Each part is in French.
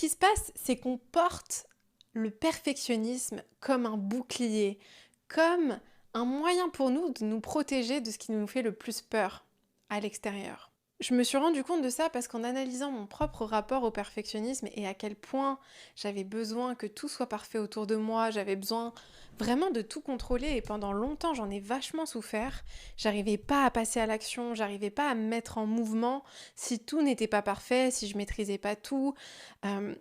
qui se passe, c'est qu'on porte le perfectionnisme comme un bouclier, comme un moyen pour nous de nous protéger de ce qui nous fait le plus peur à l'extérieur. Je me suis rendu compte de ça parce qu'en analysant mon propre rapport au perfectionnisme et à quel point j'avais besoin que tout soit parfait autour de moi, j'avais besoin vraiment de tout contrôler et pendant longtemps j'en ai vachement souffert. J'arrivais pas à passer à l'action, j'arrivais pas à me mettre en mouvement si tout n'était pas parfait, si je maîtrisais pas tout. Euh,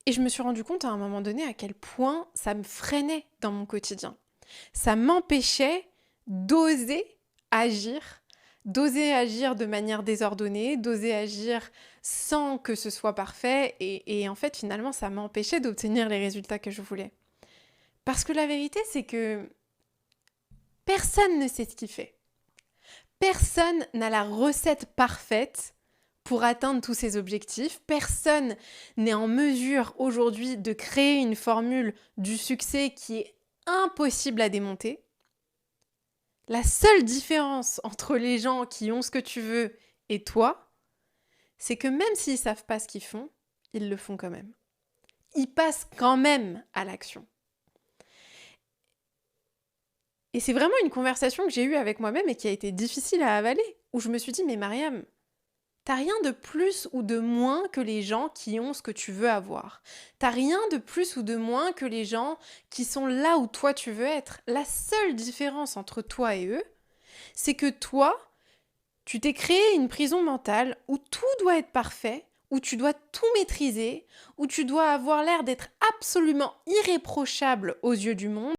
et je me suis rendu compte à un moment donné à quel point ça me freinait dans mon quotidien. Ça m'empêchait d'oser agir, d'oser agir de manière désordonnée, d'oser agir sans que ce soit parfait. Et en fait, finalement, ça m'empêchait d'obtenir les résultats que je voulais. Parce que la vérité, c'est que personne ne sait ce qu'il fait. Personne n'a la recette parfaite pour atteindre tous ses objectifs. Personne n'est en mesure aujourd'hui de créer une formule du succès qui est impossible à démonter. La seule différence entre les gens qui ont ce que tu veux et toi, c'est que même s'ils ne savent pas ce qu'ils font, ils le font quand même. Ils passent quand même à l'action. Et c'est vraiment une conversation que j'ai eue avec moi-même et qui a été difficile à avaler, où je me suis dit, mais Mariam, t'as rien de plus ou de moins que les gens qui ont ce que tu veux avoir. T'as rien de plus ou de moins que les gens qui sont là où toi tu veux être. La seule différence entre toi et eux, c'est que toi, tu t'es créé une prison mentale où tout doit être parfait, où tu dois tout maîtriser, où tu dois avoir l'air d'être absolument irréprochable aux yeux du monde.